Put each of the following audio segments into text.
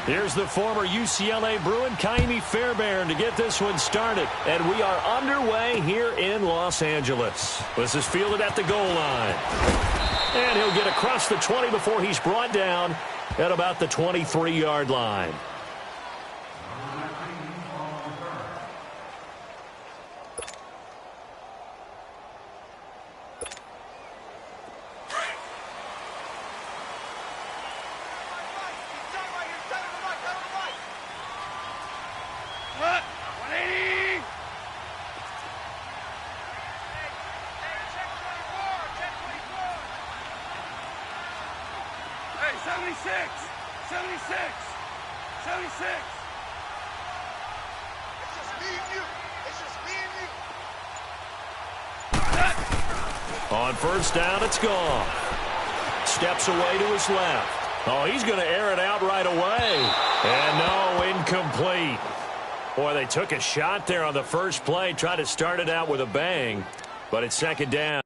Here's the former UCLA Bruin, Ka'imi Fairbairn, to get this one started. And we are underway here in Los Angeles. This is fielded at the goal line. And he'll get across the 20 before he's brought down at about the 23-yard line. On first down, it's gone. Steps away to his left. Oh, he's going to air it out right away. And no, incomplete. Boy, they took a shot there on the first play, tried to start it out with a bang, but it's second down.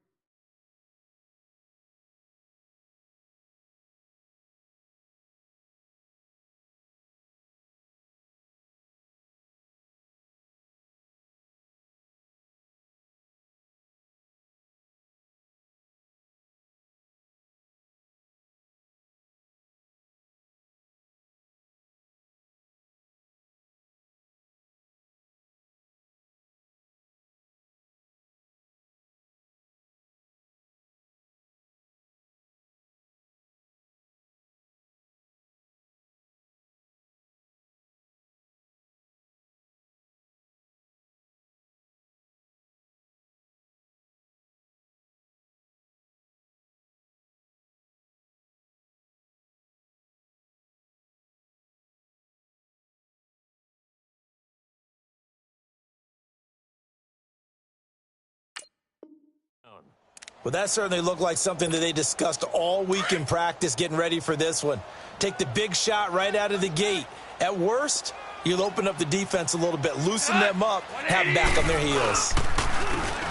Well, that certainly looked like something that they discussed all week in practice getting ready for this one. Take the big shot right out of the gate. At worst, you'll open up the defense a little bit, loosen them up, have them back on their heels.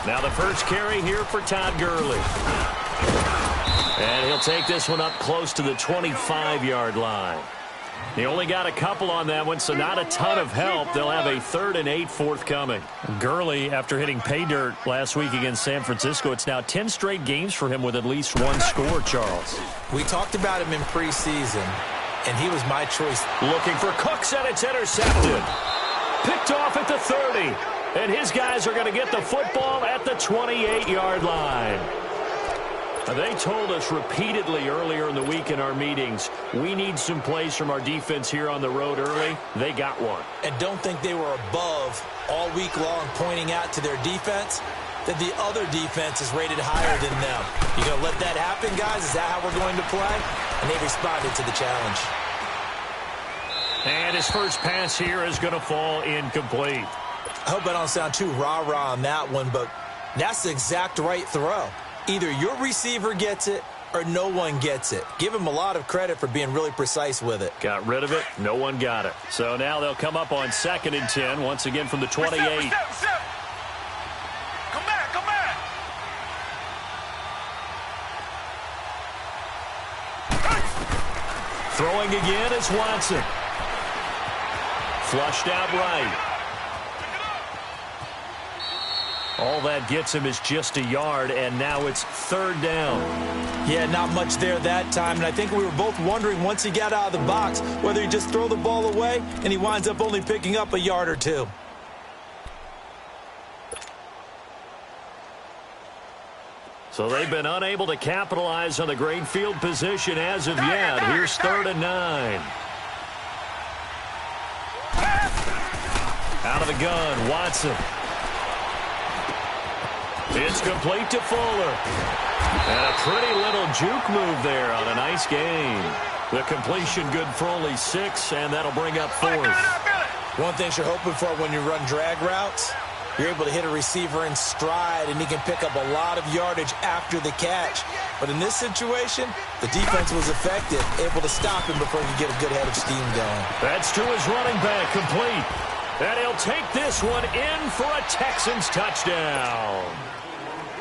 Now the first carry here for Todd Gurley. And he'll take this one up close to the 25-yard line. He only got a couple on that one, so not a ton of help. They'll have a 3rd and 8 forthcoming. Gurley, after hitting pay dirt last week against San Francisco, it's now 10 straight games for him with at least one score, Charles. We talked about him in preseason, and he was my choice. Looking for Cooks, and it's intercepted. Picked off at the 30. And his guys are going to get the football at the 28-yard line. They told us repeatedly earlier in the week in our meetings, we need some plays from our defense here on the road early. They got one. And don't think they were above all week long pointing out to their defense that the other defense is rated higher than them. You going to let that happen, guys? Is that how we're going to play? And they responded to the challenge. And his first pass here is going to fall incomplete. I hope I don't sound too rah-rah on that one, but that's the exact right throw. Either your receiver gets it or no one gets it. Give him a lot of credit for being really precise with it. Got rid of it. No one got it. So now they'll come up on 2nd and 10, once again from the 28. Come back, come back. Throwing again is Watson. Flushed out right. All that gets him is just a yard, and now it's 3rd down. Yeah, not much there that time, and I think we were both wondering once he got out of the box whether he'd just throw the ball away, and he winds up only picking up a yard or two. So they've been unable to capitalize on the great field position as of yet. Here's 3rd and 9. Out of the gun, Watson. It's complete to Fuller. And a pretty little juke move there on a nice gain. The completion good for only 6, and that'll bring up 4th. One thing you're hoping for when you run drag routes, you're able to hit a receiver in stride, and he can pick up a lot of yardage after the catch. But in this situation, the defense was effective, able to stop him before he could get a good head of steam going. That's to his running back, complete. And he'll take this one in for a Texans touchdown.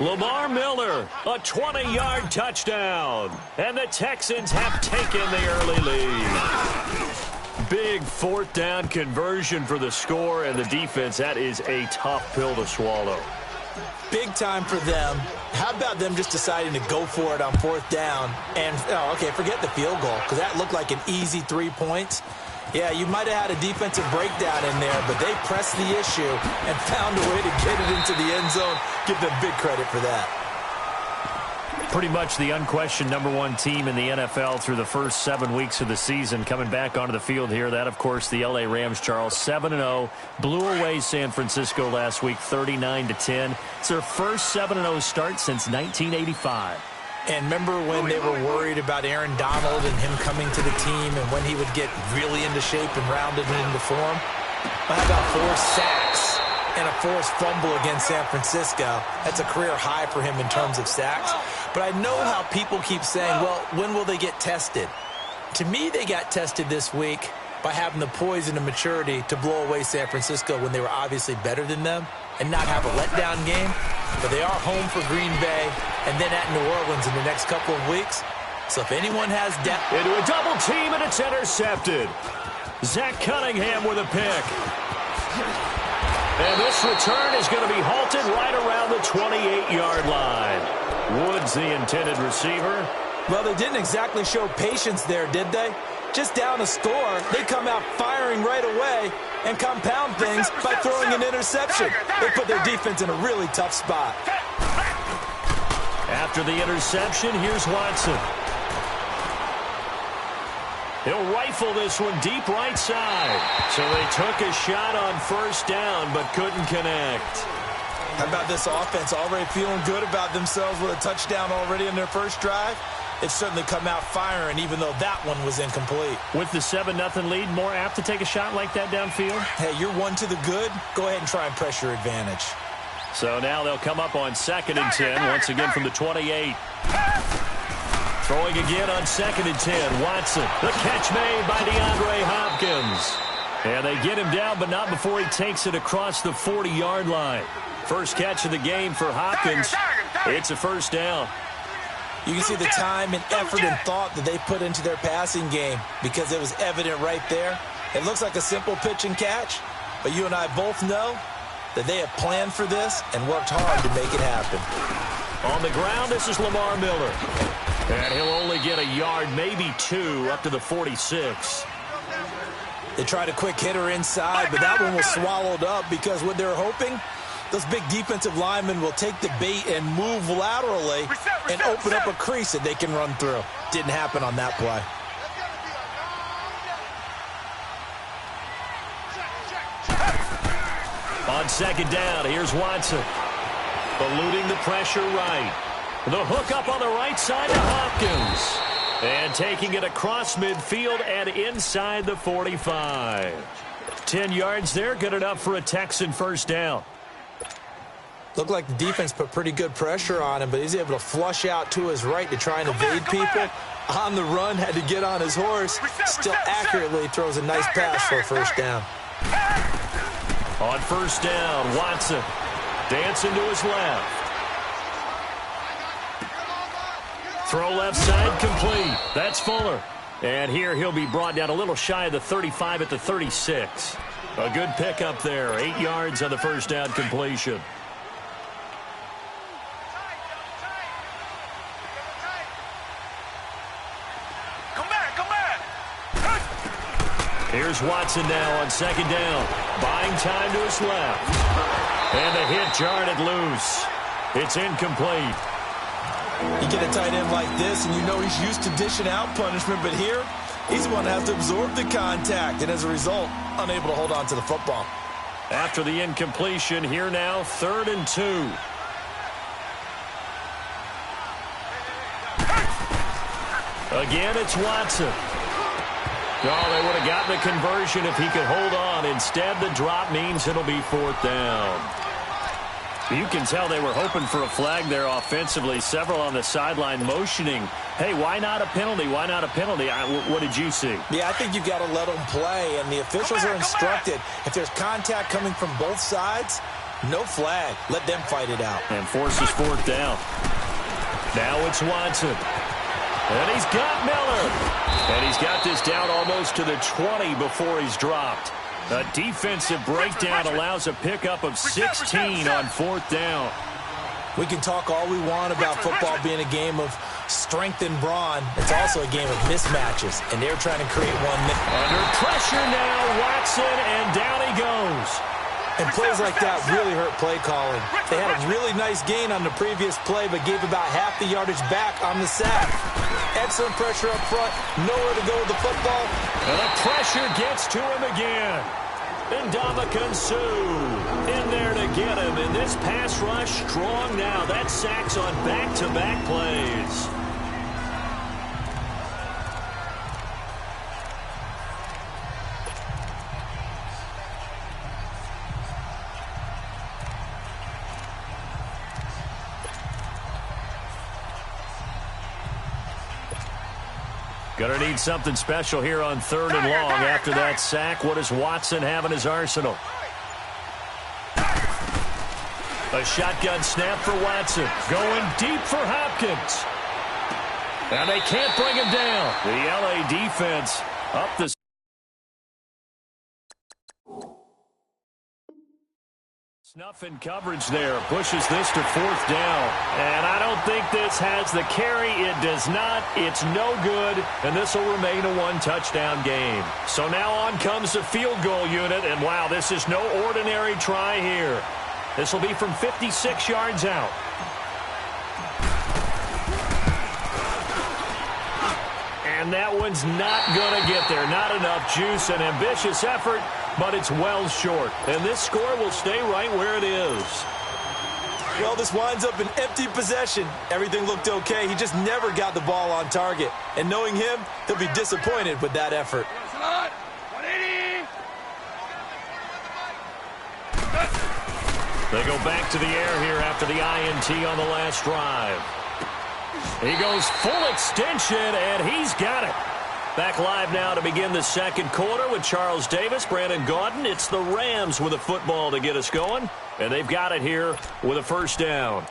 Lamar Miller, a 20-yard touchdown. And the Texans have taken the early lead. big fourth down conversion for the score, and the defense, that is a tough pill to swallow. Big time for them. How about them just deciding to go for it on fourth down? And, forget the field goal, because that looked like an easy 3 points. Yeah, you might have had a defensive breakdown in there, but they pressed the issue and found a way to get it into the end zone. Give them big credit for that. Pretty much the unquestioned #1 team in the NFL through the first 7 weeks of the season. Coming back onto the field here, that, of course, the L.A. Rams, Charles, 7-0. Blew away San Francisco last week, 39-10. It's their first 7-0 start since 1985. And remember when they were worried about Aaron Donald and him coming to the team and when he would get really into shape and rounded into form? Well, how about 4 sacks and a forced fumble against San Francisco? That's a career high for him in terms of sacks. But I know how people keep saying, well, when will they get tested? To me, they got tested this week by having the poise and the maturity to blow away San Francisco when they were obviously better than them and not have a letdown game. But they are home for Green Bay and then at New Orleans in the next couple of weeks. So if anyone has depth... Into a double team, and it's intercepted. Zach Cunningham with a pick. And this return is going to be halted right around the 28-yard line. Woods, the intended receiver. Well, they didn't exactly show patience there, did they? Just down a score, they come out firing right away and compound things by throwing an interception. They put their defense in a really tough spot. After the interception, here's Watson. He'll rifle this one deep right side. So they took a shot on first down but couldn't connect. How about this offense already feeling good about themselves with a touchdown already in their first drive? It's certainly come out firing, even though that one was incomplete. With the 7-0 lead, more apt to take a shot like that downfield? Hey, you're 1 to the good. Go ahead and try and press your advantage. So now they'll come up on 2nd and 10, once again from the 28. Throwing again on 2nd and 10. Watson, the catch made by DeAndre Hopkins. And they get him down, but not before he takes it across the 40-yard line. First catch of the game for Hopkins. It's a first down. You can see the time and effort and thought that they put into their passing game because it was evident right there. It looks like a simple pitch and catch, but you and I both know that they have planned for this and worked hard to make it happen. On the ground, this is Lamar Miller. And he'll only get a yard, maybe 2, up to the 46. They tried a quick hitter inside, but that one was swallowed up because what they're hoping, those big defensive linemen will take the bait and move laterally and open up a crease that they can run through. Didn't happen on that play. On 2nd down, here's Watson. Eluding the pressure right. The hook up on the right side to Hopkins. And taking it across midfield and inside the 45. 10 yards there, good enough for a Texan first down. Looked like the defense put pretty good pressure on him, but he's able to flush out to his right to try and evade people. On the run, had to get on his horse. Still accurately throws a nice pass for a first down. On first down, Watson dancing to his left. Throw left side complete. That's Fuller. And here he'll be brought down a little shy of the 35 at the 36. A good pickup there. 8 yards on the first down completion. Here's Watson now on 2nd down. Buying time to his left. And the hit jarred it loose. It's incomplete. You get a tight end like this, and you know he's used to dishing out punishment, but here, he's the one that has to absorb the contact, and as a result, unable to hold on to the football. After the incompletion, here now, 3rd and 2. Again, it's Watson. Oh, they would have gotten a conversion if he could hold on. Instead, the drop means it'll be 4th down. You can tell they were hoping for a flag there offensively. Several on the sideline motioning. Hey, why not a penalty? Why not a penalty? What did you see? Yeah, I think you've got to let them play, and the officials are instructed. If there's contact coming from both sides, no flag. Let them fight it out. And forces 4th down. Now it's Watson. And he's got Miller. And he's got this down almost to the 20 before he's dropped. A defensive breakdown allows a pickup of 16 on 4th down. We can talk all we want about football being a game of strength and brawn. It's also a game of mismatches, and they're trying to create one. Under pressure now, Watson, and down he goes. And plays like that really hurt play calling. They had a really nice gain on the previous play, but gave about half the yardage back on the sack. Excellent pressure up front, nowhere to go with the football. And the pressure gets to him again. And Ndamukong Suh in there to get him. And this pass rush strong now. That sacks on back-to-back plays. Gonna need something special here on 3rd and long after that sack. What does Watson have in his arsenal? A shotgun snap for Watson. Going deep for Hopkins. And they can't bring him down. The LA defense up the... Snuffing coverage there. Pushes this to 4th down. And I don't think this has the carry. It does not. It's no good. And this will remain a 1-touchdown game. So now on comes the field goal unit. And wow, this is no ordinary try here. This will be from 56 yards out. And that one's not going to get there. Not enough juice. An ambitious effort, but it's well short. And this score will stay right where it is. Well, this winds up an empty possession. Everything looked okay. He just never got the ball on target. And knowing him, he'll be disappointed with that effort. They go back to the air here after the INT on the last drive. He goes full extension, and he's got it. Back live now to begin the 2nd quarter with Charles Davis, Brandon Gaudin. It's the Rams with a football to get us going, and they've got it here with a 1st down.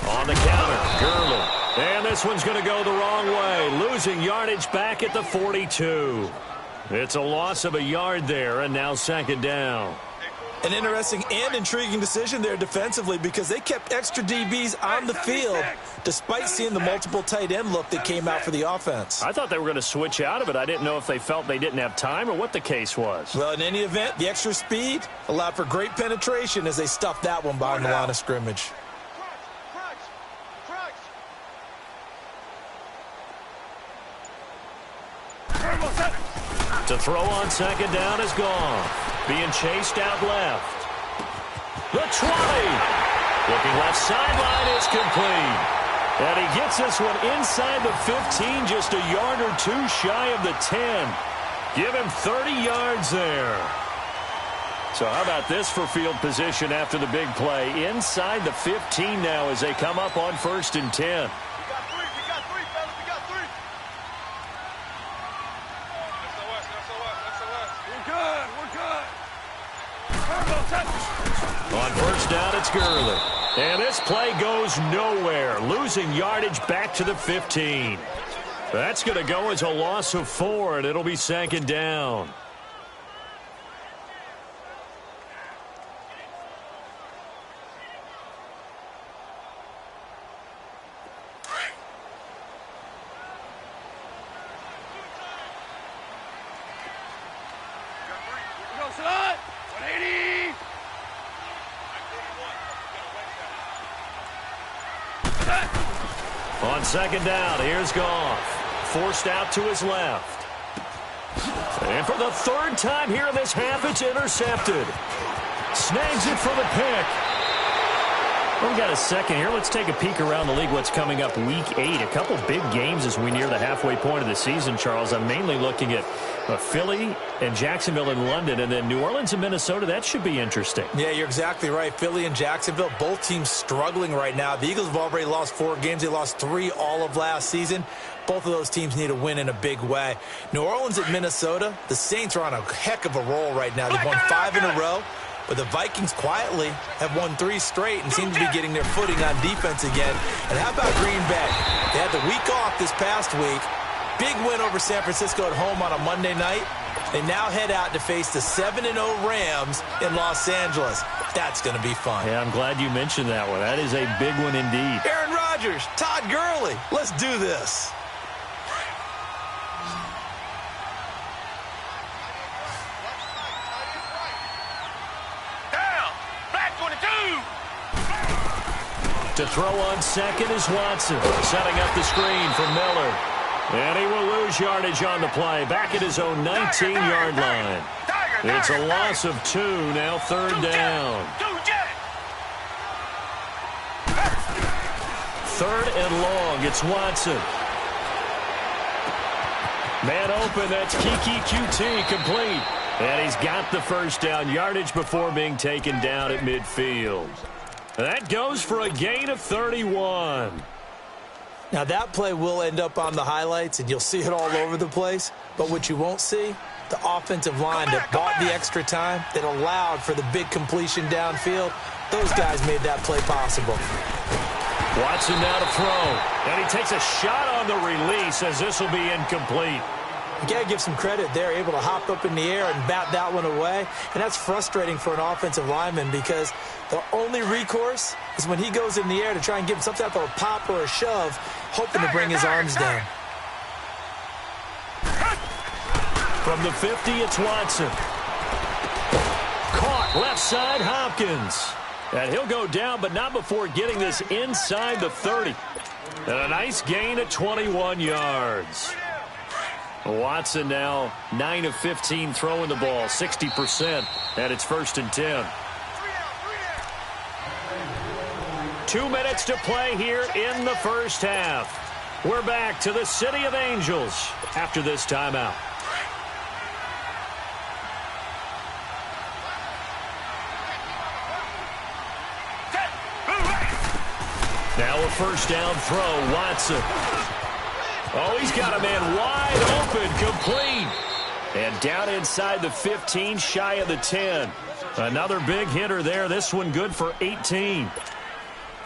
On the counter, Gurley. And this one's going to go the wrong way. Losing yardage back at the 42. It's a loss of a yard there, and now 2nd down. An interesting and intriguing decision there defensively because they kept extra DBs on the field despite seeing the multiple tight end look that came out for the offense. I thought they were going to switch out of it. I didn't know if they felt they didn't have time or what the case was. Well, in any event, the extra speed allowed for great penetration as they stuffed that one behind the line of scrimmage. To throw on 2nd down is gone. Being chased out left. The 20. Looking left sideline is complete. And he gets this one inside the 15, just a yard or two shy of the 10. Give him 30 yards there. So how about this for field position after the big play? Inside the 15 now as they come up on 1st and 10. On 1st down, it's Gurley. And this play goes nowhere. Losing yardage back to the 15. That's going to go as a loss of 4, and it'll be 2nd down. On 2nd down, here's Goff. Forced out to his left. And for the 3rd time here in this half, it's intercepted. Snags it for the pick. Well, we got a second here. Let's take a peek around the league. What's coming up week 8. A couple big games as we near the halfway point of the season, Charles. I'm mainly looking at Philly and Jacksonville and London, and then New Orleans and Minnesota. That should be interesting. Yeah, you're exactly right. Philly and Jacksonville, both teams struggling right now. The Eagles have already lost 4 games. They lost 3 all of last season. Both of those teams need a win in a big way. New Orleans at Minnesota, the Saints are on a heck of a roll right now. They've won 5 in a row. But the Vikings quietly have won 3 straight and seem to be getting their footing on defense again. And how about Green Bay? They had the week off this past week. Big win over San Francisco at home on a Monday night. They now head out to face the 7-0 Rams in Los Angeles. That's going to be fun. Yeah, I'm glad you mentioned that one. That is a big one indeed. Aaron Rodgers, Todd Gurley, let's do this. To throw on second is Watson, setting up the screen for Miller. And he will lose yardage on the play, back at his own 19-yard line. It's a loss of 2, now 3rd down. 3rd and long, it's Watson. Man open, that's Keke QT complete. And he's got the first down, yardage before being taken down at midfield. That goes for a gain of 31. Now, that play will end up on the highlights, and you'll see it all over the place. But what you won't see, the offensive line that bought the extra time, that allowed for the big completion downfield, those guys made that play possible. Watson now to throw. And he takes a shot on the release as this will be incomplete. You got to give some credit. They're able to hop up in the air and bat that one away. And that's frustrating for an offensive lineman because the only recourse is when he goes in the air to try and give him some type of a pop or a shove, hoping to bring his arms down. From the 50, it's Watson. Caught left side, Hopkins. And he'll go down, but not before getting this inside the 30. And a nice gain at 21 yards. Watson now 9 of 15 throwing the ball, 60%, and it's 1st and 10. 2 minutes to play here in the first half. We're back to the City of Angels after this timeout. Now a first down throw, Watson. Oh, he's got a man wide open, complete. And down inside the 15, shy of the 10. Another big hitter there. This one good for 18.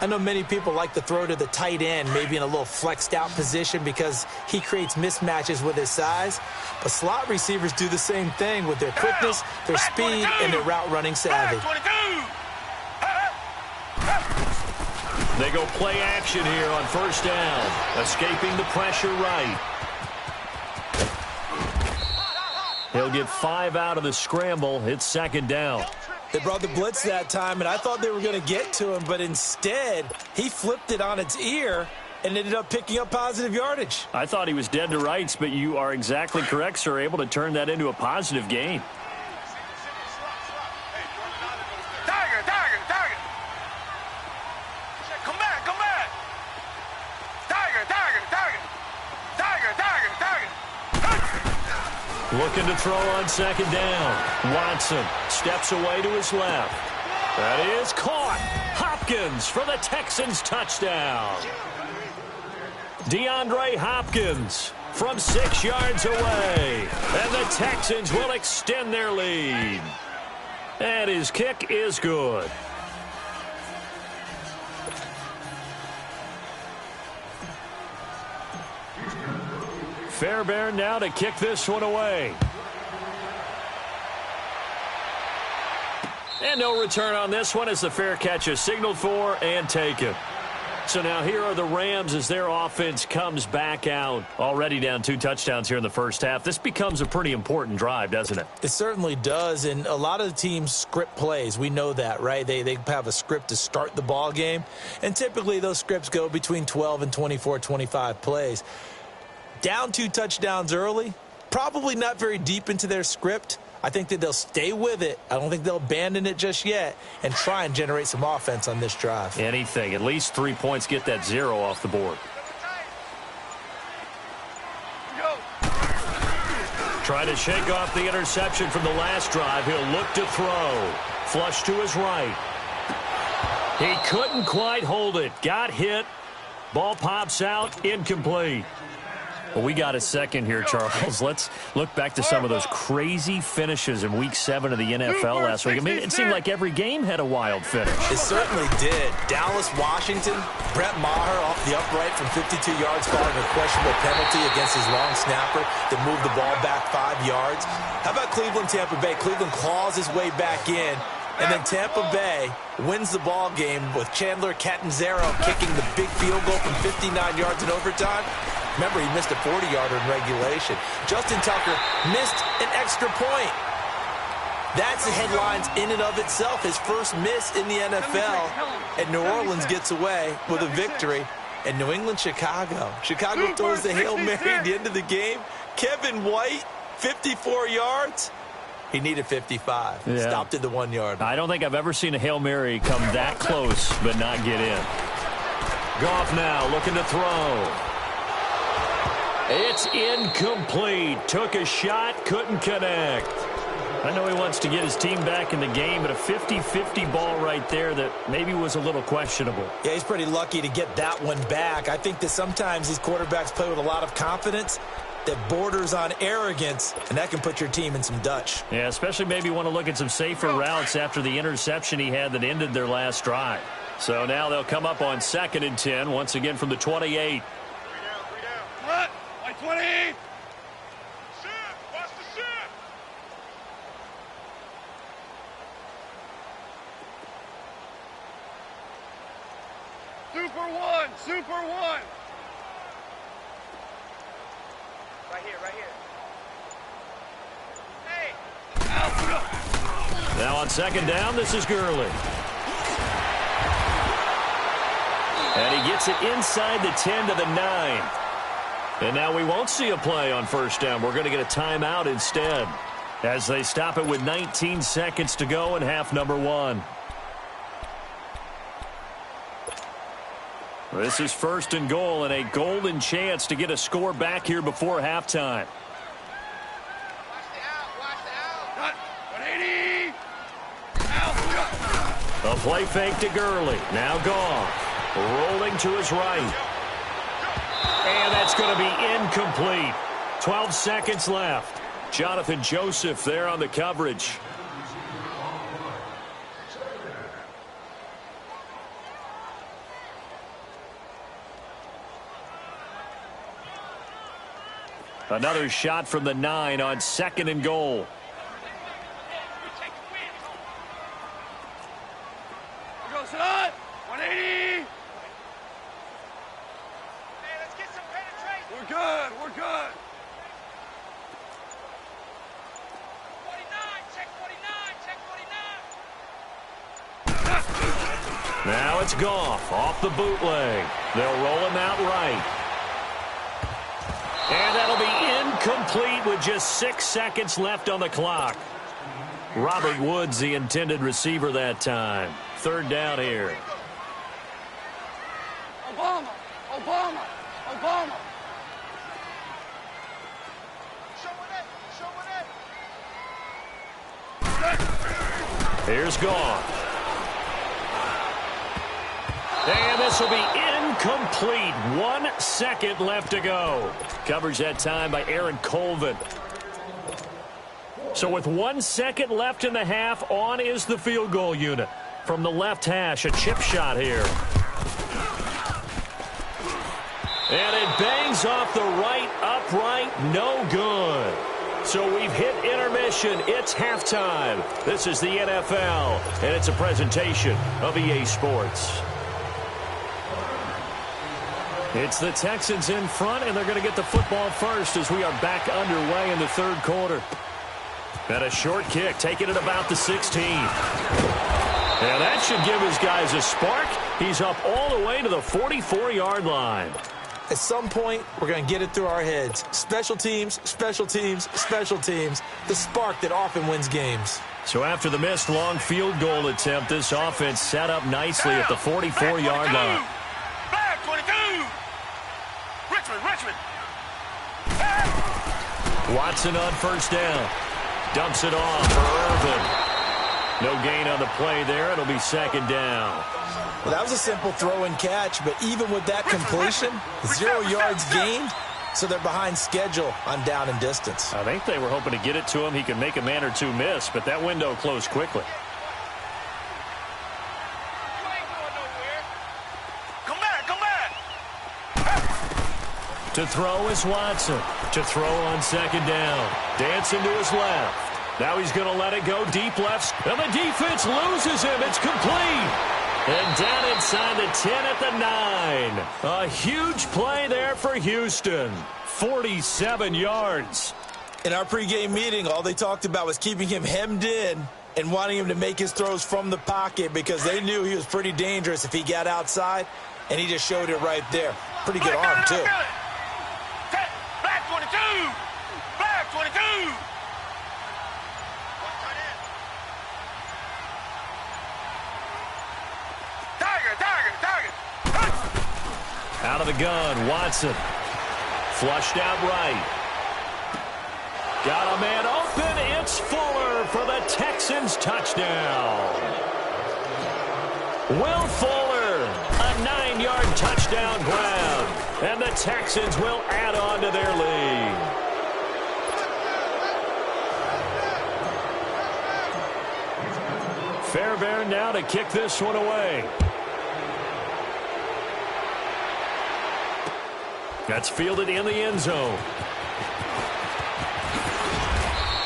I know many people like to throw to the tight end, maybe in a little flexed out position because he creates mismatches with his size. But slot receivers do the same thing with their quickness, their speed, and their route running savvy. They go play action here on first down. Escaping the pressure right. He'll get 5 out of the scramble. It's 2nd down. They brought the blitz that time, and I thought they were going to get to him, but instead, he flipped it on its ear and ended up picking up positive yardage. I thought he was dead to rights, but you are exactly correct, sir. Able to turn that into a positive gain. Looking to throw on 2nd down. Watson steps away to his left. That is caught. Hopkins for the Texans touchdown. DeAndre Hopkins from 6 yards away. And the Texans will extend their lead. And his kick is good. Fairbairn now to kick this one away. And no return on this one as the fair catch is signaled for and taken. So now here are the Rams as their offense comes back out. Already down 2 touchdowns here in the first half. This becomes a pretty important drive, doesn't it? It certainly does, and a lot of the teams script plays. We know that, right? They have a script to start the ball game, and typically those scripts go between 12 and 24, 25 plays. Down 2 touchdowns early, probably not very deep into their script. I think that they'll stay with it. I don't think they'll abandon it just yet and try and generate some offense on this drive. Anything. At least 3 points, get that 0 off the board. Try to shake off the interception from the last drive. He'll look to throw. Flush to his right. He couldn't quite hold it. Got hit. Ball pops out. Incomplete. Well, we got a second here, Charles. Let's look back to some of those crazy finishes in Week 7 of the NFL last week. I mean, it seemed like every game had a wild finish. It certainly did. Dallas, Washington, Brett Maher off the upright from 52 yards following a questionable penalty against his long snapper that moved the ball back 5 yards. How about Cleveland, Tampa Bay? Cleveland claws his way back in. And then Tampa Bay wins the ball game with Chandler Catanzaro kicking the big field goal from 59 yards in overtime. Remember, he missed a 40-yarder in regulation. Justin Tucker missed an extra point. That's the headlines in and of itself. His first miss in the NFL. And New Orleans gets away with a victory. And New England, Chicago. Chicago throws the Hail Mary at the end of the game. Kevin White, 54 yards. He needed 55. Yeah. Stopped at the 1 yard. I don't think I've ever seen a Hail Mary come that close but not get in. Goff now looking to throw. It's incomplete. Took a shot, couldn't connect. I know he wants to get his team back in the game, but a 50-50 ball right there that maybe was a little questionable. Yeah, he's pretty lucky to get that one back. I think that sometimes these quarterbacks play with a lot of confidence that borders on arrogance, and that can put your team in some Dutch. Yeah, especially maybe want to look at some safer routes after the interception he had that ended their last drive. So now they'll come up on 2nd and 10, once again from the 28. What? Like 20. Shoot. Watch the shoot. Super one. Super one. Right here, right here. Hey. Now on 2nd down, this is Gurley. And he gets it inside the 10 to the 9. And now we won't see a play on 1st down. We're going to get a timeout instead as they stop it with 19 seconds to go in half number 1. This is 1st and goal and a golden chance to get a score back here before halftime. Watch the out. 180. Out. A play fake to Gurley. Now Goff. Rolling to his right. And that's going to be incomplete. 12 seconds left. Jonathan Joseph there on the coverage. Another shot from the 9 on 2nd and goal. Here goes son. 180. Hey, let's get some penetration. We're good. We're good. 49. Check 49. Check 49. Now it's Goff off the bootleg. They'll roll him out right. And that'll be incomplete with just 6 seconds left on the clock. Robert Woods, the intended receiver that time. 3rd down here. Obama. Obama. Obama. Here's Goff. And this will be incomplete. 1 second left to go. Coverage that time by Aaron Colvin. So with 1 second left in the half, on is the field goal unit. From the left hash, a chip shot here. And it bangs off the right upright. No good. So we've hit intermission. It's halftime. This is the NFL, and it's a presentation of EA Sports. It's the Texans in front, and they're going to get the football first as we are back underway in the 3rd quarter. And a short kick, taking it about the 16. And that should give his guys a spark. He's up all the way to the 44-yard line. At some point, we're going to get it through our heads. Special teams, special teams, special teams. The spark that often wins games. So after the missed long field goal attempt, this offense set up nicely at the 44-yard line. Flag 22. Richmond. Watson on first down. Dumps it off for Irvin. No gain on the play there. It'll be second down. Well, that was a simple throw and catch, but even with that completion, 0 yards gained, so they're behind schedule on down and distance. I think they were hoping to get it to him. He could make a man or two miss, but that window closed quickly. Come back. To throw is Watson. To throw on second down. Dancing to his left. Now he's going to let it go deep left. And the defense loses him. It's complete. And down inside the 10 at the 9. A huge play there for Houston. 47 yards. In our pregame meeting, all they talked about was keeping him hemmed in and wanting him to make his throws from the pocket because they knew he was pretty dangerous if he got outside, and he just showed it right there. Pretty good arm, too. Flag 22. Target. Out of the gun, Watson. Flushed out right. Got a man open. It's Fuller for the Texans touchdown. Will Fuller, a 9-yard touchdown grab. And the Texans will add on to their lead. Fairbairn now to kick this one away. That's fielded in the end zone.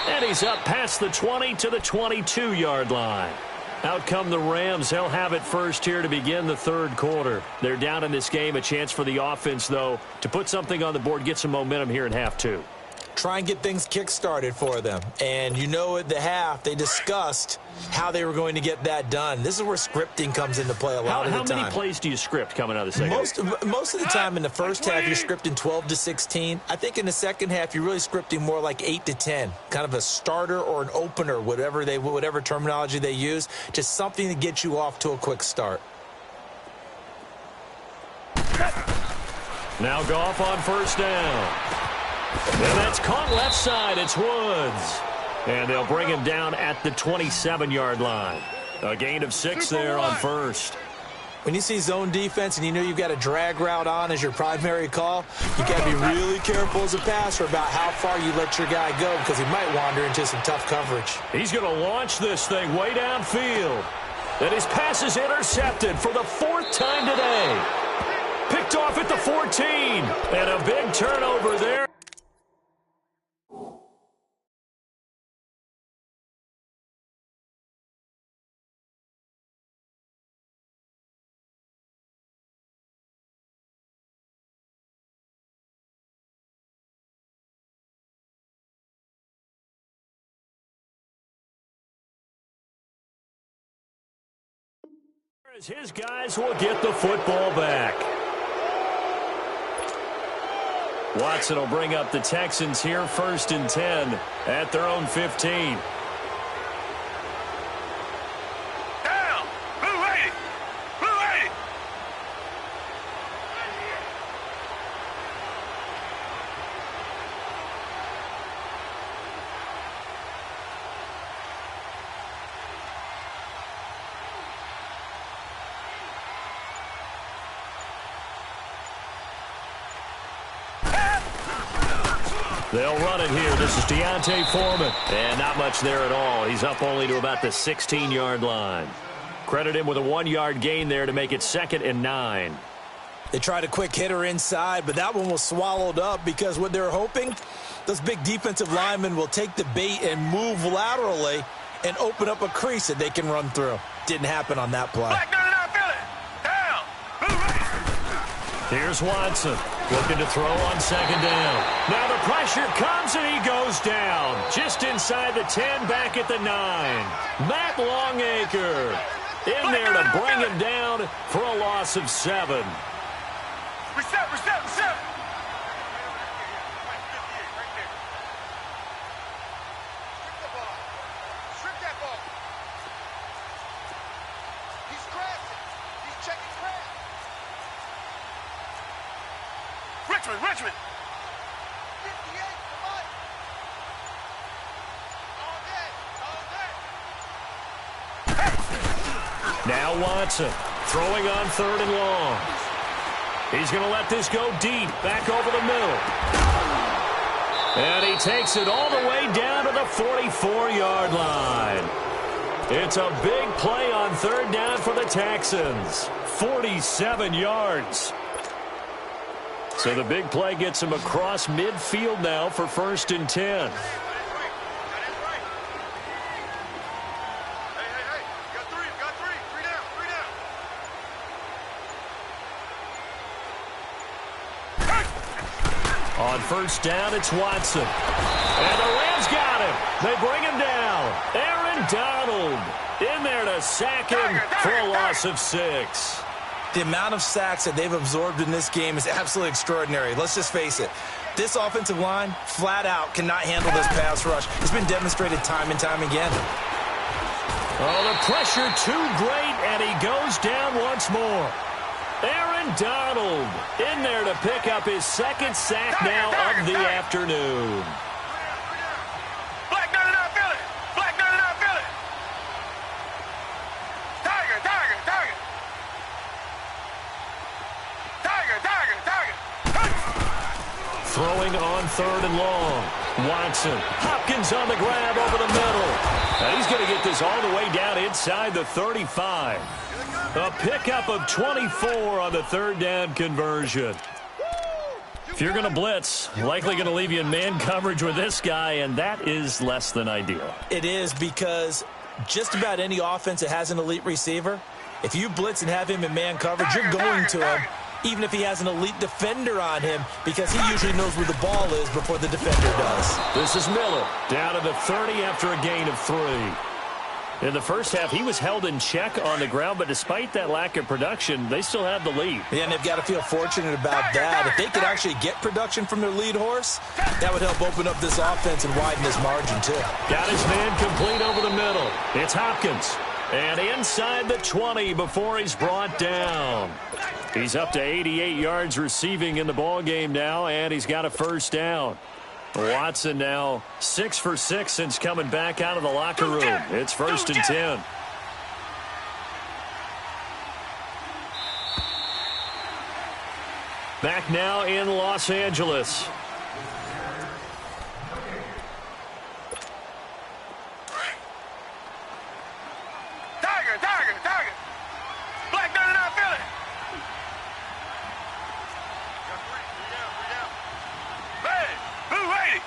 And he's up past the 20 to the 22-yard line. Out come the Rams. They'll have it first here to begin the third quarter. They're down in this game. A chance for the offense, though, to put something on the board, get some momentum here in half two. Try and get things kick-started for them. And you know at the half, they discussed how they were going to get that done. This is where scripting comes into play a lot of the time. How many plays do you script coming out of the second? Most of the time in the first half, you're scripting 12 to 16. I think in the second half, you're really scripting more like 8 to 10. Kind of a starter or an opener, whatever terminology they use. Just something to get you off to a quick start. Now Goff on first down. And that's caught left side. It's Woods. And they'll bring him down at the 27-yard line. A gain of 6 there on first. When you see zone defense and you know you've got a drag route on as your primary call, you got to be really careful as a passer about how far you let your guy go because he might wander into some tough coverage. He's going to launch this thing way downfield. And his pass is intercepted for the 4th time today. Picked off at the 14. And a big turnover there. His guys will get the football back. Watson will bring up the Texans here, 1st and 10 at their own 15. Down. Blue 80. They'll run it here. This is Deontay Foreman. And not much there at all. He's up only to about the 16-yard line. Credit him with a 1-yard gain there to make it 2nd and 9. They tried a quick hitter inside, but that one was swallowed up because what they're hoping, those big defensive linemen will take the bait and move laterally and open up a crease that they can run through. Didn't happen on that play. Here's Watson looking to throw on 2nd down. Now the pressure comes and he goes down. Just inside the 10, back at the 9. Matt Longacre in there to bring him down for a loss of 7. Reset, reset, reset. Strip that ball. He's crashing. He's checking crash. Richmond, Richmond. 58, come on. All day. Now Watson throwing on 3rd and long. He's going to let this go deep, back over the middle. And he takes it all the way down to the 44-yard line. It's a big play on 3rd down for the Texans. 47 yards. So the big play gets him across midfield now for 1st and 10. On 1st down, it's Watson. And the Rams got him. They bring him down. Aaron Donald in there to sack him for a loss of 6. The amount of sacks that they've absorbed in this game is absolutely extraordinary. Let's just face it. This offensive line, flat out, cannot handle this pass rush. It's been demonstrated time and time again. Oh, the pressure too great, and he goes down once more. Aaron Donald in there to pick up his 2nd sack now of the afternoon. Black 99 Philly. Black 99 Philly. Tiger, Tiger, Tiger. Tiger, Tiger, Tiger. Throwing on 3rd and long. Watson. Hopkins on the grab over the middle. And he's going to get this all the way down inside the 35. A pickup of 24 on the 3rd down conversion. If you're going to blitz, likely going to leave you in man coverage with this guy, and that is less than ideal. It is, because just about any offense that has an elite receiver, if you blitz and have him in man coverage, you're going to him, even if he has an elite defender on him, because he usually knows where the ball is before the defender does. This is Miller, down to the 30 after a gain of 3. In the first half, he was held in check on the ground, but despite that lack of production, they still have the lead. Yeah, and they've got to feel fortunate about that. If they could actually get production from their lead horse, that would help open up this offense and widen this margin, too. Got his man complete over the middle. It's Hopkins. And inside the 20 before he's brought down. He's up to 88 yards receiving in the ballgame now, and he's got a 1st down. Watson now 6 for 6 since coming back out of the locker room. It's 1st and 10. Back now in Los Angeles. Tiger, Tiger, Tiger. Black 99 Philly. Hey, blue 80.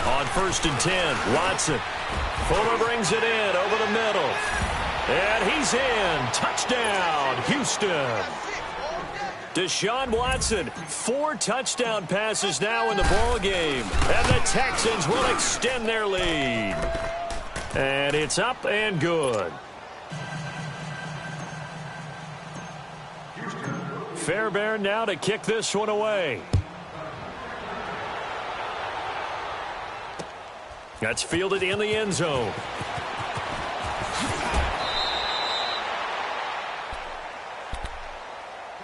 On 1st and 10, Watson. Fuller brings it in over the middle. And he's in. Touchdown, Houston. Deshaun Watson, 4 touchdown passes now in the ballgame. And the Texans will extend their lead. And it's up and good. Fairbairn now to kick this one away. That's fielded in the end zone.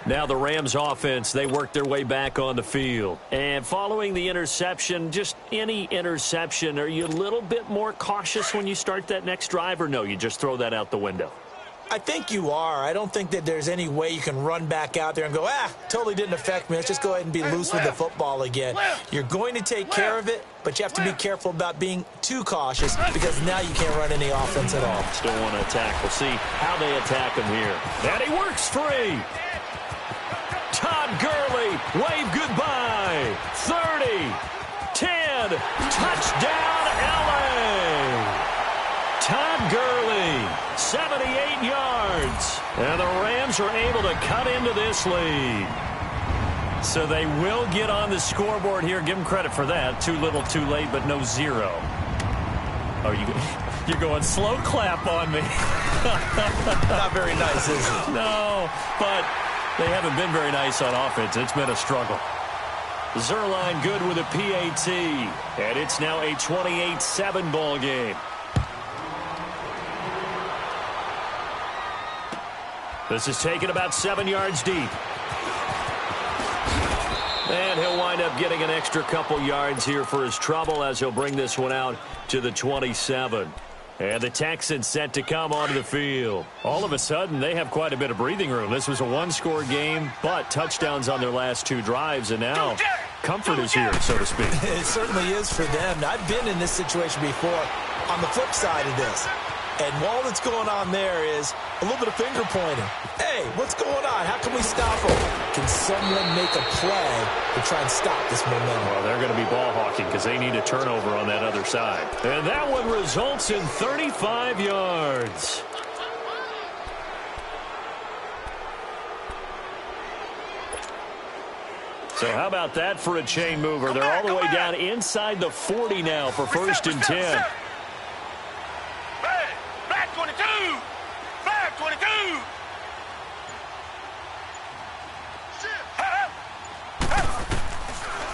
Now the Rams offense, they work their way back on the field. And following the interception, just any interception, are you a little bit more cautious when you start that next drive, or no, you just throw that out the window? I think you are. I don't think that there's any way you can run back out there and go, totally didn't affect me. Let's just go ahead and be loose with the football again. You're going to take care of it, but you have to be careful about being too cautious, because now you can't run any offense at all. Still want to attack. We'll see how they attack him here. And he works free. Todd Gurley, wave goodbye. 30, 10, touchdown LA. Todd Gurley, 78 yards. And the Rams are able to cut into this lead. So they will get on the scoreboard here. Give them credit for that. Too little, too late, but no 0. Oh, you're going slow clap on me. Not very nice, is it? No, but They haven't been very nice on offense. It's been a struggle. Zuerlein good with a PAT. And it's now a 28-7 ball game. This is taken about 7 yards deep. And he'll wind up getting an extra couple yards here for his trouble as he'll bring this one out to the 27. And the Texans set to come onto the field. All of a sudden, they have quite a bit of breathing room. This was a one-score game, but touchdowns on their last 2 drives, and now comfort is here, so to speak. It certainly is for them. I've been in this situation before on the flip side of this. And all that's going on there is a little bit of finger pointing. Hey, what's going on? How can we stop them? Can someone make a play to try and stop this momentum? Well, they're going to be ball hawking because they need a turnover on that other side. And that one results in 35 yards. So how about that for a chain mover? They're all the way down inside the 40 now for 1st and 10. Flag 22! Flag 22!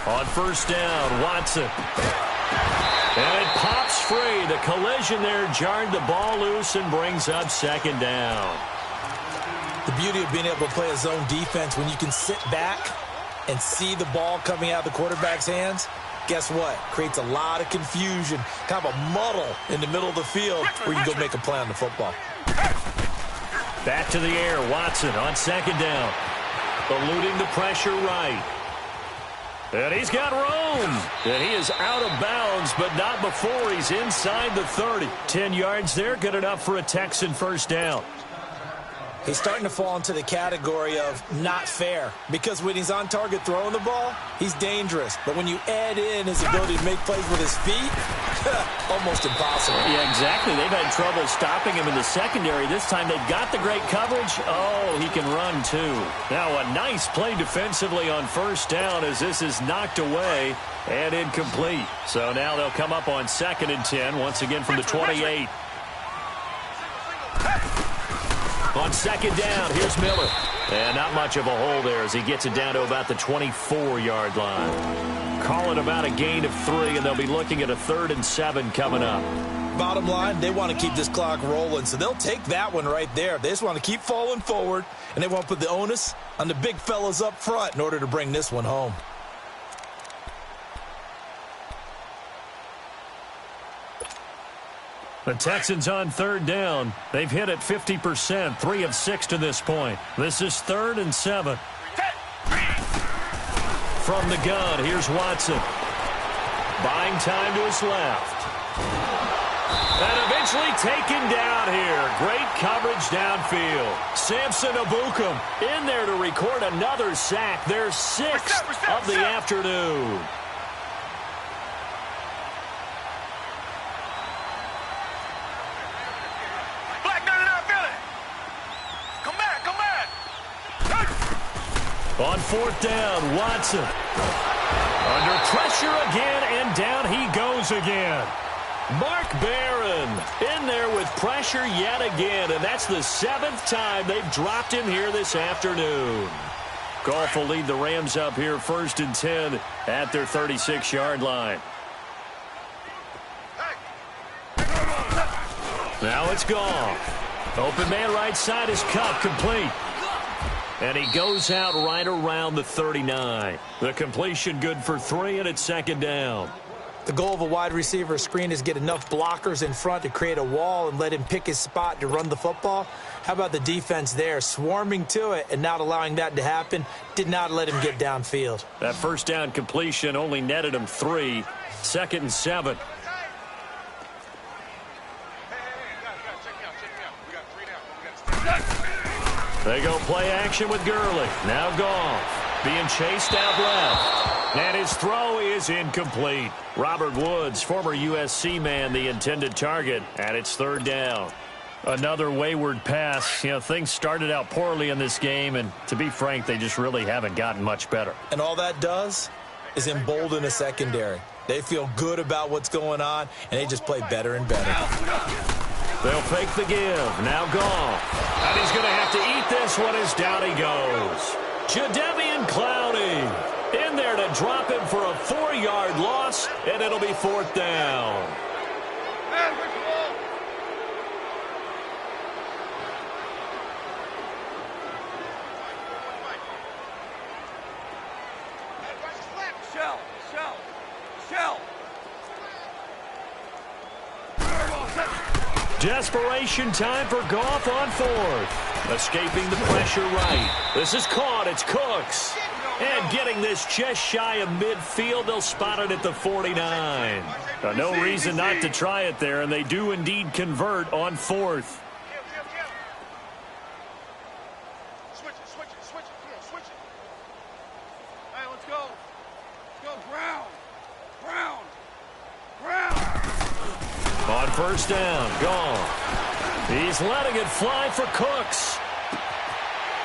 On 1st down, Watson. And it pops free. The collision there jarred the ball loose and brings up 2nd down. The beauty of being able to play a zone defense when you can sit back and see the ball coming out of the quarterback's hands, guess what? Creates a lot of confusion, kind of a muddle in the middle of the field where you can go make a play on the football. Back to the air, Watson on 2nd down. Eluding the pressure right. And he's got room. And he is out of bounds, but not before he's inside the 30. 10 yards there, good enough for a Texan 1st down. He's starting to fall into the category of not fair because when he's on target throwing the ball, he's dangerous. But when you add in his ability to make plays with his feet, almost impossible. Yeah, exactly. They've had trouble stopping him in the secondary. This time they've got the great coverage. Oh, he can run too. Now a nice play defensively on 1st down as this is knocked away and incomplete. So now they'll come up on 2nd and 10 once again from the 28. On 2nd down, here's Miller. And not much of a hole there as he gets it down to about the 24-yard line. Call it about a gain of 3, and they'll be looking at a 3rd and 7 coming up. Bottom line, they want to keep this clock rolling, so they'll take that one right there. They just want to keep falling forward, and they want to put the onus on the big fellas up front in order to bring this one home. The Texans on 3rd down. They've hit it 50%, 3 of 6 to this point. This is 3rd and 7. From the gun, here's Watson. Buying time to his left. And eventually taken down here. Great coverage downfield. Samson Ebukam in there to record another sack. Their 6th of the afternoon. On 4th down, Watson. Under pressure again, and down he goes again. Mark Barron in there with pressure yet again, and that's the 7th time they've dropped him here this afternoon. Goff will lead the Rams up here 1st and 10 at their 36-yard line. Now it's Goff. Open man right side is Kupp, complete. And he goes out right around the 39. The completion good for 3, and it's 2nd down. The goal of a wide receiver screen is get enough blockers in front to create a wall and let him pick his spot to run the football. How about the defense there? Swarming to it and not allowing that to happen. Did not let him get downfield. That 1st down completion only netted him 3. 2nd and 7. They go play action with Gurley. Now Goff being chased out left. And his throw is incomplete. Robert Woods, former USC man, the intended target. And it's 3rd down. Another wayward pass. You know, things started out poorly in this game, and to be frank, they just really haven't gotten much better. And all that does is embolden a secondary. They feel good about what's going on, and they just play better and better. They'll fake the give. Now Goff. And he's going to have to eat this one as down he goes. Jadeveon Clowney in there to drop him for a 4-yard loss, and it'll be 4th down. Desperation time for Goff on 4th. Escaping the pressure right. This is caught. It's Cooks. And getting this just shy of midfield, they'll spot it at the 49. No reason not to try it there, and they do indeed convert on 4th. On 1st down, Goff. He's letting it fly for Cooks.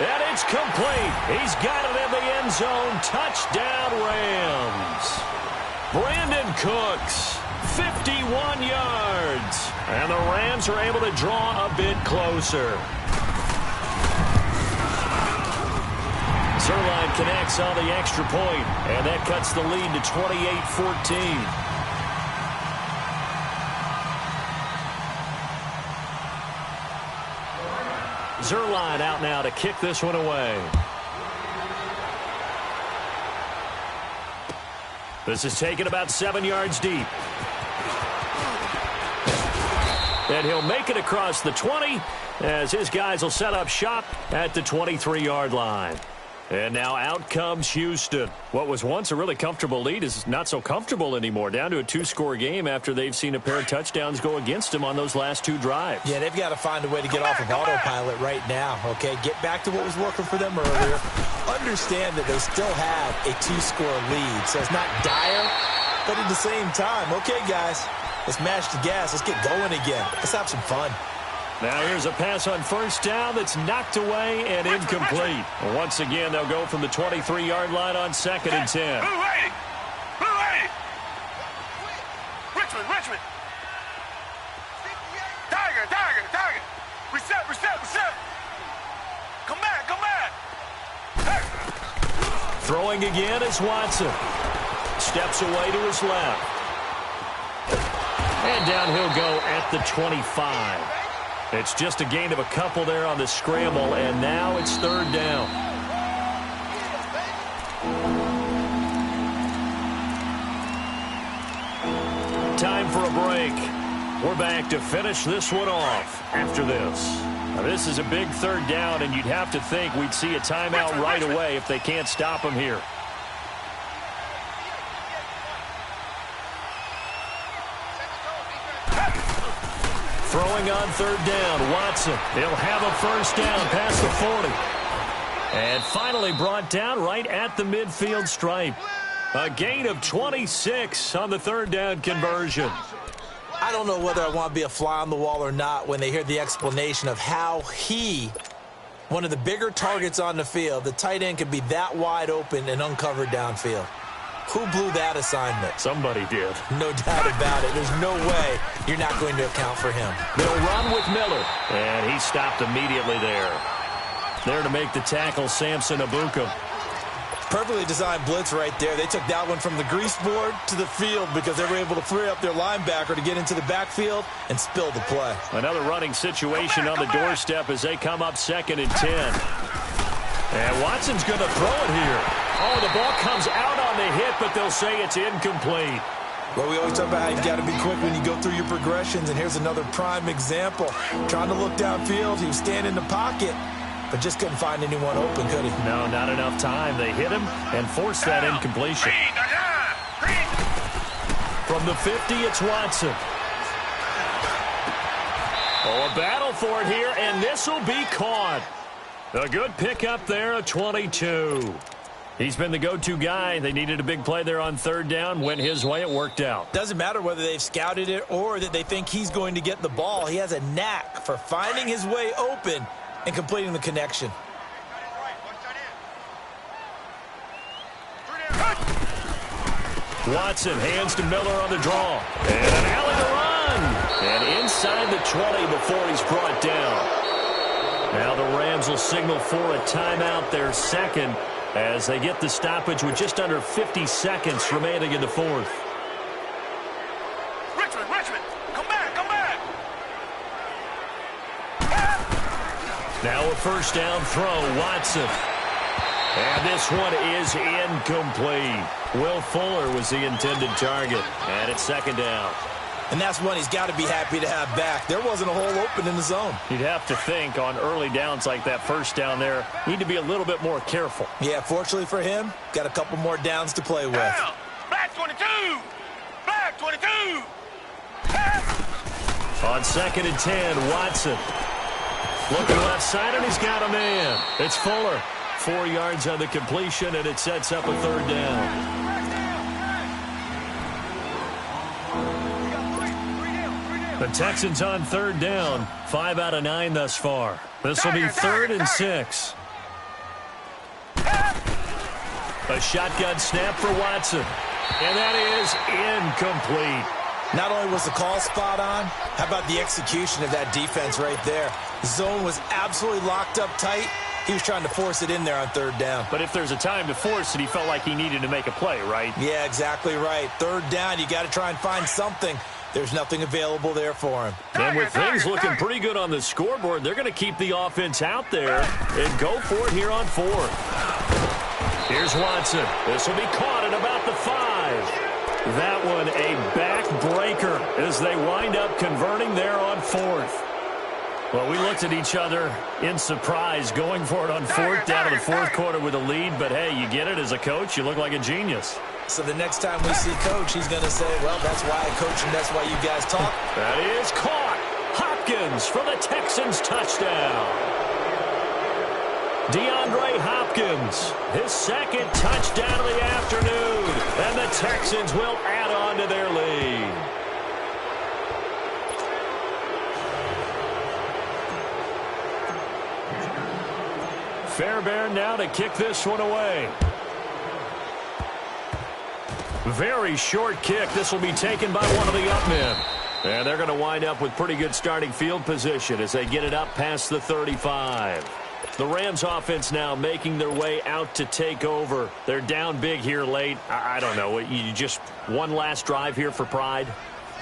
And it's complete. He's got it in the end zone. Touchdown, Rams. Brandon Cooks, 51 yards. And the Rams are able to draw a bit closer. Zuerlein connects on the extra point, and that cuts the lead to 28-14. Zuerlein out now to kick this one away. This is taken about 7 yards deep. And he'll make it across the 20 as his guys will set up shop at the 23-yard line. And now out comes Houston. What was once a really comfortable lead is not so comfortable anymore. Down to a 2-score game after they've seen a pair of touchdowns go against them on those last 2 drives. Yeah, they've got to find a way to get off of autopilot right now, okay? Get back to what was working for them earlier. Understand that they still have a 2-score lead, so it's not dire, but at the same time, okay, guys, let's mash the gas. Let's get going again. Let's have some fun. Now here's a pass on 1st down that's knocked away and incomplete. Once again, they'll go from the 23-yard line on 2nd and 10. Blue 80! Blue 80! Richmond! Tiger! Reset! Come back! Hey. Throwing again is Watson. Steps away to his left. And down he'll go at the 25. It's just a gain of a couple there on the scramble, and now it's 3rd down. Time for a break. We're back to finish this one off after this. Now, this is a big 3rd down, and you'd have to think we'd see a timeout right away if they can't stop him here. Throwing on 3rd down, Watson. He'll have a 1st down past the 40. And finally brought down right at the midfield stripe. A gain of 26 on the 3rd down conversion. I don't know whether I want to be a fly on the wall or not when they hear the explanation of how one of the bigger targets on the field, the tight end could be that wide open and uncovered downfield. Who blew that assignment? Somebody did. No doubt about it. There's no way you're not going to account for him. They'll run with Miller. And he stopped immediately there. There to make the tackle, Samson Ebukam. Perfectly designed blitz right there. They took that one from the grease board to the field because they were able to free up their linebacker to get into the backfield and spill the play. Another running situation on the doorstep as they come up 2nd and 10. And Watson's going to throw it here. Oh, the ball comes out on the hit, but they'll say it's incomplete. Well, we always talk about how you got to be quick when you go through your progressions, and here's another prime example. Trying to look downfield, he was standing in the pocket, but just couldn't find anyone open, could he? No, not enough time. They hit him and forced that incompletion. From the 50, it's Watson. Oh, a battle for it here, and this will be caught. A good pickup there, a 22. He's been the go-to guy. They needed a big play there on 3rd down. Went his way. It worked out. Doesn't matter whether they've scouted it or that they think he's going to get the ball. He has a knack for finding his way open and completing the connection. Watson hands to Miller on the draw. And an alley to run. And inside the 20 before he's brought down. Now the Rams will signal for a timeout, their second, as they get the stoppage with just under 50 seconds remaining in the fourth. Richmond, come back. Now a first down throw, Watson. And this one is incomplete. Will Fuller was the intended target, and it's second down. And that's one he's got to be happy to have back. There wasn't a hole open in the zone. You'd have to think on early downs like that first down there, need to be a little bit more careful. Yeah, fortunately for him, got a couple more downs to play with. Down. Black 22. Black 22. On second and 10, Watson. Looking left side, and he's got a man. It's Fuller. 4 yards on the completion, and it sets up a third down. The Texans on third down. 5 out of 9 thus far. This will be third and 6. A shotgun snap for Watson. And that is incomplete. Not only was the call spot on, how about the execution of that defense right there? The zone was absolutely locked up tight. He was trying to force it in there on third down. But if there's a time to force it, he felt like he needed to make a play, right? Yeah, exactly right. Third down, you got to try and find something. There's nothing available there for him. And with things looking pretty good on the scoreboard, they're going to keep the offense out there and go for it here on fourth. Here's Watson. This will be caught at about the 5. That one a backbreaker as they wind up converting there on fourth. Well, we looked at each other in surprise going for it on fourth down in the fourth quarter with a lead. But, hey, you get it as a coach. You look like a genius. So the next time we see Coach, he's going to say, well, that's why I coach and that's why you guys talk. That is caught. Hopkins for the Texans touchdown. DeAndre Hopkins, his second touchdown of the afternoon. And the Texans will add on to their lead. Fairbairn now to kick this one away. Very short kick. This will be taken by one of the up men. And they're going to wind up with pretty good starting field position as they get it up past the 35. The Rams offense now making their way out to take over. They're down big here late. I don't know. You just one last drive here for pride?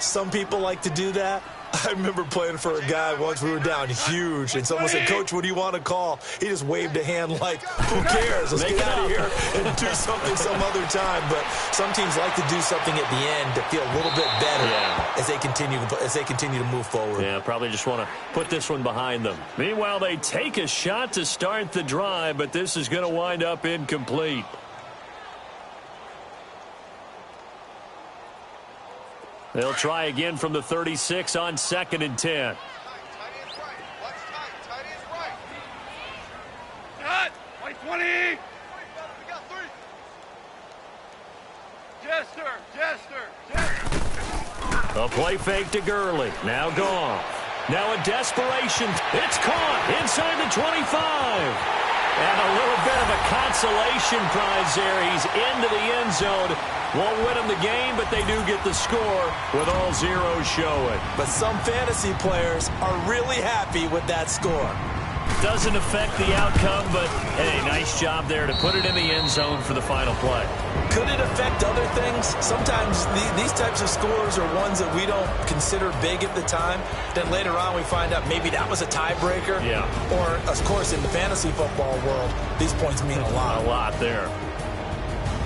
Some people like to do that. I remember playing for a guy once. We were down huge, and someone said, Coach, what do you want to call? He just waved a hand like, who cares? Let's get out of here and do something some other time. But some teams like to do something at the end to feel a little bit better as they continue to move forward. Yeah, probably just want to put this one behind them. Meanwhile, they take a shot to start the drive, but this is going to wind up incomplete. They'll try again from the 36 on second and 10. Cut. 20. Jester. A play fake to Gurley. Now gone. Now a desperation. It's caught inside the 25. And a little bit of a consolation prize there. He's into the end zone. Won't win them the game, but they do get the score with all zeros showing. But some fantasy players are really happy with that score. Doesn't affect the outcome, but, hey, nice job there to put it in the end zone for the final play. Could it affect other things? Sometimes these types of scores are ones that we don't consider big at the time. Then later on we find out maybe that was a tiebreaker. Yeah. Or, of course, in the fantasy football world, these points mean a lot. A lot there.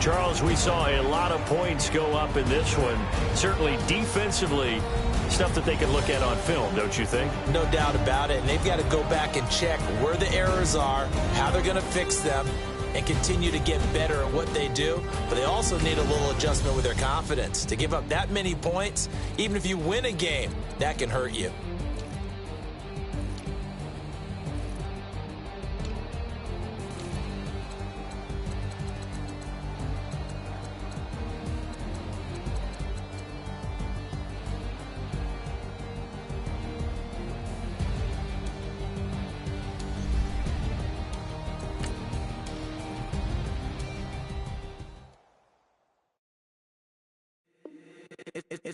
Charles, we saw a lot of points go up in this one. Certainly defensively, stuff that they can look at on film, don't you think? No doubt about it. And they've got to go back and check where the errors are, how they're going to fix them, and continue to get better at what they do. But they also need a little adjustment with their confidence. To give up that many points, even if you win a game, that can hurt you.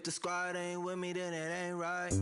the squad ain't with me, then it ain't right.